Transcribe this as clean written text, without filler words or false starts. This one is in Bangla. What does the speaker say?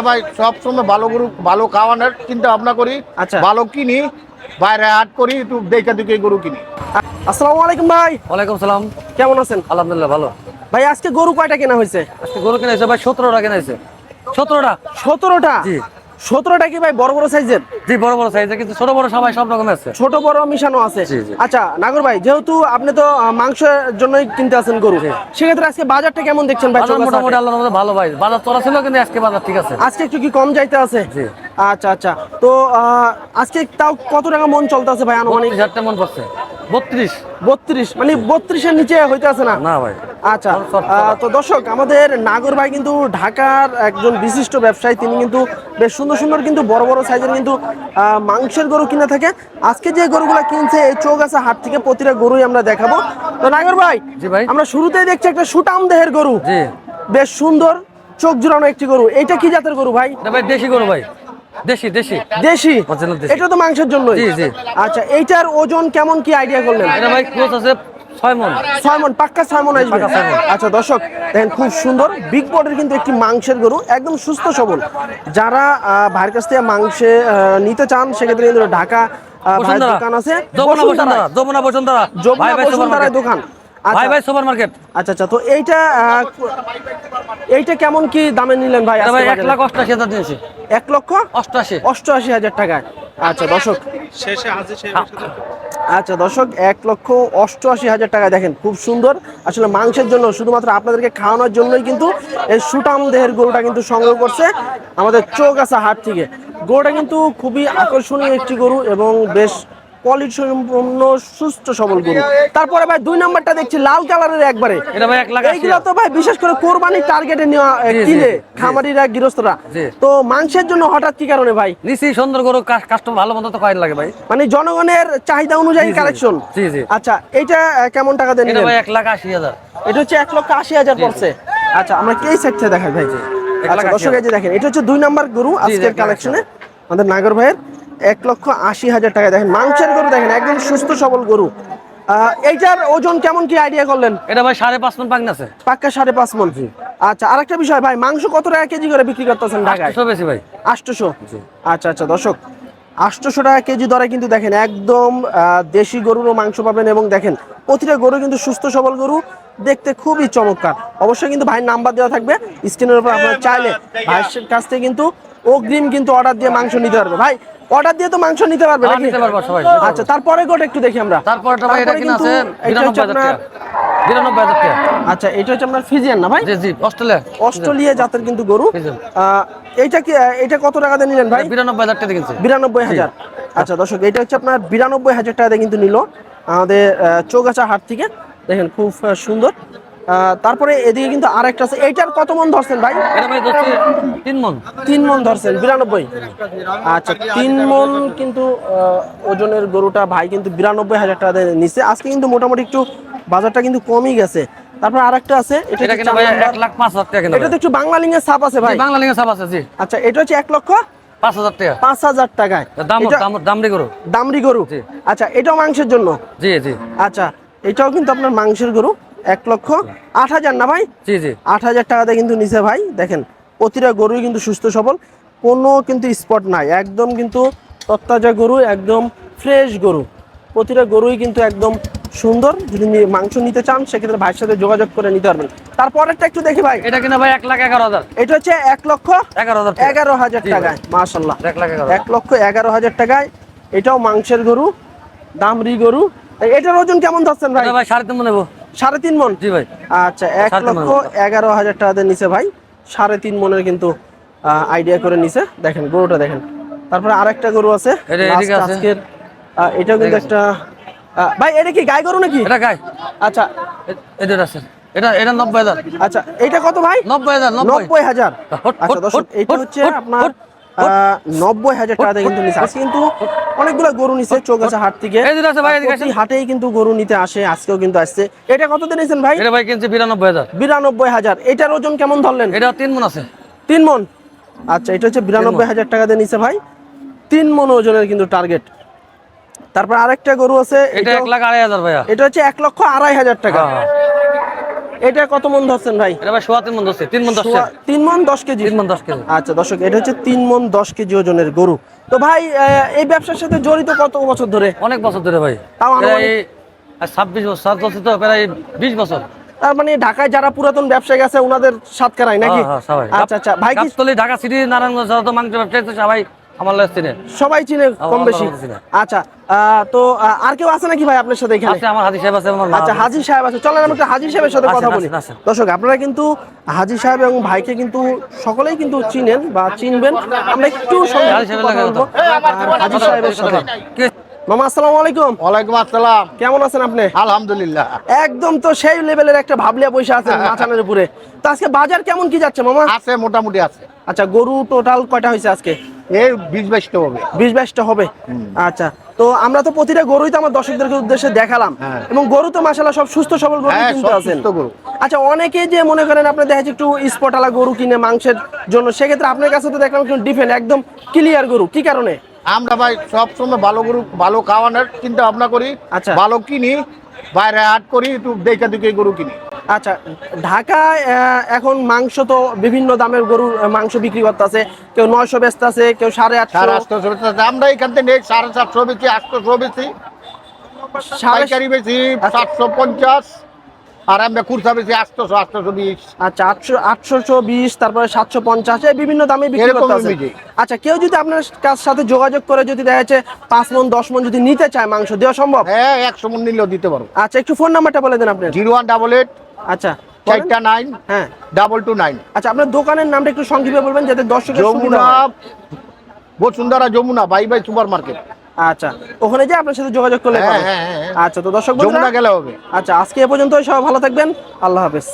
ভাই সবসময় ভালো গরু ভালো খাওয়ানোর চিন্তা ভাবনা করি। আচ্ছা। ভালো কিনি, বাইরে হাট করি, একটু দেখা দেখে গরু কিনি। আসসালামু আলাইকুম ভাই। ওয়ালাইকুম সালাম। কেমন আছেন? আলহামদুলিল্লাহ ভালো। ভাই আজকে গরু কয়টা কেনা হয়েছে? আজকে গরু কিনা হয়েছে ভাই 17টা কিনা হয়েছে। 17টা। 17টা? জি। 17টা কি ভাই বড় বড় সাইজের? জি বড় বড় সাইজে, কিন্তু ছোট বড় সবাই সব রকমের আছে। ছোট বড় মিশানো আছে? জি, জি। আচ্ছা নাগর ভাই, যেহেতু আপনি তো মাংসের জন্যই কিনতে আছেন গরু, জি। সেক্ষেত্রে আজকে বাজারটা কেমন দেখছেন ভাই? বাজার মোটামুটি আল্লাহর রহমতে ভালো ভাই। বাজার চড়া ছিল, কিন্তু আজকে বাজার ঠিক আছে। আজকে একটু কি কম যাইতে আছে? জি। আচ্ছা আচ্ছা। তো আজকে তাও কত টাকা মন চলতে আছে ভাই আনুমানিক? 32,000 মন পড়ছে। 32। 32 মানে 32-এর নিচে হইতে আছে না? না ভাই। আচ্ছা। তো দর্শক, আমাদের নাগর ভাই কিন্তু ঢাকার একজন বিশিষ্ট ব্যবসায়ী। তিনি কিন্তু বেশ সুন্দর সুন্দর কিন্তু বড় বড় সাইজের কিন্তু মাংসের গরু কিনে থাকে। আজকে যে গরুগুলা কিনছে এই চৌগাছা হাট থেকে, প্রতিটা গরুই আমরা দেখাবো। তো নাগর ভাই, জি ভাই। আমরা শুরুতেই দেখছি একটা সুটাম দেহের গরু। জি। বেশ সুন্দর চোখ জোড়ানো একটি গরু। এইটা কি জাতের গরু ভাই? এটা ভাই দেশি গরু ভাই। দেশি দেশি। দেশি? Original দেশি। এটা তো মাংসের জন্য। জি, জি। আচ্ছা, এইটার ওজন কেমন কি আইডিয়া করলেন? এটা ভাই ক্লোজ আছে 6 মন। 6 মন, পাক্কা 6 মন আসবে। পাক্কা 6 মন। আচ্ছা দর্শক, দেখেন খুব সুন্দর বিগ বডির কিন্তু একটি মাংসের গরু, একদম সুস্থ সবল। যারা ভাইয়ের কাছ থেকে মাংসে নিতে চান, সেক্ষেত্রে কিন্তু ঢাকা ভাইয়ের দোকান আছে যমুনা বসুন্ধরা। যমুনা বসুন্ধরা। যমুনা বসুন্ধরায় দোকান। ভাই ভাই সুপার মার্কেট। আচ্ছা আচ্ছা। তো এইটা কেমন কি দামে নিলেন ভাই? এটা ভাই 1,88,000 দিয়েছি। 1,88,000? 88,000 টাকায়। আচ্ছা দর্শক, আচ্ছা দর্শক, 1,88,000 টাকা। দেখেন খুব সুন্দর। আসলে মাংসের জন্য, শুধুমাত্র আপনাদেরকে খাওয়ানোর জন্যই কিন্তু এই সুটাম দেহের গরুটা কিন্তু সংগ্রহ করছে আমাদের চৌগাছা হাট থেকে। গরুটা কিন্তু খুবই আকর্ষণীয় একটি গরু এবং বেশ কোয়ালিটি সম্পন্ন সুস্থ সবল গরু। তারপরে ভাই 2 নাম্বারটা দেখছি লাল কালারের একবারে। এটা ভাই 1,80,000। এইগুলো তো ভাই বিশেষ করে কোরবানির টার্গেটে নেওয়া জি, কিনে জি, খামারিরা, গৃহস্থরা। জি। তো মাংসের জন্য হঠাৎ কি কারণে ভাই? নিচি সুন্দর গরু, কাস্টমার ভালো মতো তো খাই লাগে ভাই। মানে জনগণের চাহিদা অনুযায়ী জি, জি। কালেকশন। জি, জি। আচ্ছা, এইটা কেমন টাকা দেন? এটা ভাই 1,80,000। এটা হচ্ছে 1,80,000 পড়ছে। আচ্ছা, আমরা এই সাইড থেকে দেখাই ভাই। আচ্ছা 1,80,000 দর্শক, এই যে দেখেন, এটা হচ্ছে 2 নাম্বার গরু আজকের 1,80,000 কালেকশনে আমাদের নাগর ভাইয়ের। 1,80,000 টাকা। দেখেন মাংসের গরু, দেখেন একদম সুস্থ সবল গরু। এইটার ওজন কেমন কি আইডিয়া করলেন? এটা ভাই 5.5 মন পাকনা আছে। পাক্কা 5.5 মন। আচ্ছা, আরেকটা বিষয় ভাই, মাংস কত টাকা কেজি করে বিক্রি করতেছেন ঢাকায়? 800 বেশি ভাই। 800? আচ্ছা আচ্ছা দর্শক, 800 টাকা কেজি দরে কিন্তু দেখেন একদম দেশি গরুরও মাংস পাবেন। এবং দেখেন প্রতিটা গরু কিন্তু সুস্থ সবল গরু, দেখতে খুবই চমৎকার। অবশ্যই কিন্তু ভাইয়ের নাম্বার দেওয়া থাকবে স্ক্রিনের উপর। আপনারা চাইলে ভাইয়ের কাছ থেকে কিন্তু অগ্রিম কিন্তু অর্ডার দিয়ে মাংস নিতে পারবে। ভাই অর্ডার দিয়ে তো মাংস নিতে পারবে নাকি? নিতে পারবো সবাই। আচ্ছা, তারপরে গোটা একটু দেখি আমরা। তারপরটা ভাই এটা কিনা আছে 92,000 টাকা। 92,000 টাকা। আচ্ছা, এটা হচ্ছে আপনার ফিজিয়ান না ভাই? জি জি, অস্ট্রেলিয়া। অস্ট্রেলিয়া জাতের কিন্তু গরু। ফিজিয়ান। এইটা কি, এটা কত টাকা দিয়ে নিলেন ভাই? 92,000 টাকা কিনছে। 92,000। আচ্ছা দর্শক, এটা হচ্ছে আপনার 92,000 টাকা দিয়ে কিন্তু নিল আমাদের চৌগাছা হাট থেকে। দেখেন খুব সুন্দর। তারপরে এদিকে কিন্তু আরেকটা আছে। এইটার কত মন ধরছেন ভাই? এটা ভাই ধরছি 3 মন। 3 মন ধরছেন, 92। আচ্ছা, 3 মন কিন্তু ওজনের গরুটা ভাই কিন্তু 92,000 টাকা দিয়ে নিচ্ছে। আজকে কিন্তু মোটামুটি একটু বাজারটা কিন্তু কমই গেছে। তারপর আরেকটা আছে, এটা কিনা ভাই 1,05,000 টাকা কিনা। এটা তো একটু বাংলা লিঙ্গের ছাপ আছে ভাই। বাংলা লিঙ্গে ছাপ আছে। জি। আচ্ছা, এটা হচ্ছে 5,000 টাকা। 1,05,000 টাকায়। দামড়ি গরু। দামড়ি গরু? জি। আচ্ছা, এটাও মাংসের জন্য? জি জি। আচ্ছা, এটাও কিন্তু আপনার মাংসের গরু। 1,08,000 না ভাই? জি জি। 8,000 টাকাতে কিন্তু নিচে ভাই। দেখেন প্রতিটা গরুই কিন্তু সুস্থ সবল, কোনো কিন্তু স্পট নাই, একদম কিন্তু তত্তাজা গরু, একদম ফ্রেশ গরু। প্রতিটা গরুই কিন্তু একদম সুন্দর। যদি মাংস নিতে চান, সেক্ষেত্রে ভাইয়ের সাথে যোগাযোগ করে নিতে পারবেন। তারপরেরটা একটু দেখি ভাই। এটা কিনা ভাই 1,11,000। এটা হচ্ছে 11,000 1,11,000 টাকায়। মাশাআল্লাহ, 1,11,000। 1,11,000 টাকায়। এটাও মাংসের গরু, দামরি গরু। এটার ওজন কেমন ধরছেন ভাই? এটা ভাই 3.5 মন নেব। 3.5 মন? জি ভাই। আচ্ছা, 1,11,000 টাকা দিয়ে নিচে ভাই। 3.5 মনের কিন্তু আইডিয়া করে নিচে। দেখেন গরুটা দেখেন। তারপরে আরেকটা গরু আছে আজকের। এটাও কিন্তু একটা ভাই, এটা কি গাই গরু নাকি? এটা গাই। আচ্ছা, এটা আছে। এটা 90,000। আচ্ছা, এটা কত ভাই? 90,000। 90,000। আচ্ছা দর্শক, এটা হচ্ছে আপনার 90,000 টাকা দিয়ে কিন্তু নিচে। আজকে কিন্তু অনেকগুলো গরু নিচে চৌগাছা হাট থেকে। প্রতি হাটেই কিন্তু গরু নিতে আসে, আজকেও কিন্তু আসছে। এটা কত দিয়ে নিয়েছেন ভাই? এটা ভাই কিনছে 92,000। 92,000। এটার ওজন কেমন ধরলেন? এটা 3 মন আছে। 3 মন? আচ্ছা, এটা হচ্ছে 92,000 টাকা দিয়ে নিচে ভাই। 3 মন ওজনের কিন্তু টার্গেট। তারপর আরেকটা গরু আছে, এটা 1,02,500 ভাইয়া। এটা হচ্ছে 1,02,500 টাকা। এটা কত মন ধরছেন ভাই? এটা ভাই 3.5 মন ধরছে, 3 মন 10 কেজি। 3 মন 10 কেজি। 3 মন 10 কেজি। আচ্ছা দর্শক, এটা হচ্ছে 3 মন 10 কেজি ওজনের গরু। তো ভাই এই ব্যবসার সাথে জড়িত কত বছর ধরে? অনেক বছর ধরে ভাই, তাও প্রায় 26 বছর, 7 বছর তো প্রায় 20 বছর। তার মানে ঢাকায় যারা পুরাতন ব্যবসায়ী আছে ওনাদের সাতকারাই নাকি? হ্যাঁ, সবাই। আচ্ছা আচ্ছা ভাই, কি গাবতলী, ঢাকা সিটি, নারায়ণগঞ্জ যত মাংস ব্যবসায়ী আছে সবাই আমার লাগে চিনে। সবাই চিনে কম আমার বেশি? লোক চিনে। আচ্ছা তো আর কেউ আছে নাকি ভাই আপনার সাথে এখানে? আছে, আমার হাজি সাহেব আছে, আমার মা আচ্ছা আছে। হাজি সাহেব আছে, চলেন আমরা একটু হাজি সাহেবের সাথে আসেন, কথা বলি। আসেন, আসেন। দর্শক আপনারা কিন্তু হাজি সাহেব এবং ভাইকে কিন্তু সকলেই কিন্তু চিনেন বা চিনবেন। আমরা একটু সঙ্গে হাজি সাহেবের কথা লাগে বলবো আর হাজি সাহেবের সাথে। কে- মামা আসসালামু আলাইকুম, ওয়ালাইকুম আসসালাম। কেমন আছেন আপনি? আলহামদুলিল্লাহ। একদম তো সেই লেভেলের একটা ভাবলিয়া পয়সা আছেন মাচানের উপরে। তো আজকে বাজার কেমন কি যাচ্ছে মামা? আছে, মোটামুটি আছে। আচ্ছা গরু টোটাল কয়টা হয়েছে আজকে? এই 20-22টা হবে। 20-22টা হবে। আচ্ছা তো আমরা তো প্রতিটা গরুই তো আমার দর্শকদের উদ্দেশ্যে দেখালাম, হ্যাঁ। এবং গরু তো মাশাআল্লাহ সব সুস্থ সবল গরু হ্যাঁ, কিনতে সব আছেন। সুস্থ গরু। আচ্ছা অনেকে যে মনে করেন আপনি দেখা যাচ্ছে একটু স্পটালা গরু কিনে মাংসের জন্য, সেক্ষেত্রে আপনার কাছে তো দেখলাম একটু ডিফেন্ড একদম ক্লিয়ার গরু, কি কারণে? আমরা ভাই সবসময় ভালো গরু, ভালো খাওয়ানোর চিন্তা ভাবনা করি। আচ্ছা। ভালো কিনি, বাইরে হাট করি, একটু দেখা দেখে গরু কিনি। আচ্ছা ঢাকায় এখন মাংস তো বিভিন্ন দামের গরুর মাংস বিক্রি করতেছে, কেউ 900 বেচতেছে, কেউ 850, 750। আমরা এখান থেকে নেই 750 বেশি, 800 বেশি, পাইকারি বেশি 750, আর আমরা খুচরা বেশি 800, 820। আচ্ছা 820, তারপরে 750, এই বিভিন্ন দামে বিক্রি এরকমই করতেছে। মিলে। আচ্ছা কেউ যদি আপনার সাথে যোগাযোগ করে যদি দেখা যাচ্ছে 5 মণ 10 মণ যদি নিতে চায় মাংস, দেওয়া সম্ভব? হ্যাঁ, 100 মন নিলেও দিতে পারো। আচ্ছা একটু ফোন নাম্বারটা বলে দেন আপনি। 0188 আচ্ছা বলেন। 489 হ্যাঁ 229। আচ্ছা আপনার দোকানের নামটা একটু সংক্ষেপে বলবেন যাতে দর্শকের সুবিধা যমুনা, হয়। বসুন্ধরা যমুনা, বাই সুপার মার্কেট। আচ্ছা ওখানে যে আপনার সাথে যোগাযোগ করলে হ্যাঁ, পাবেন। হ্যাঁ, হ্যাঁ। আচ্ছা তো দর্শক বন্ধুরা, যমুনা গেলে হবে। আচ্ছা আজকে এ পর্যন্তই, সবাই ভালো থাকবেন, আল্লাহ হাফেজ।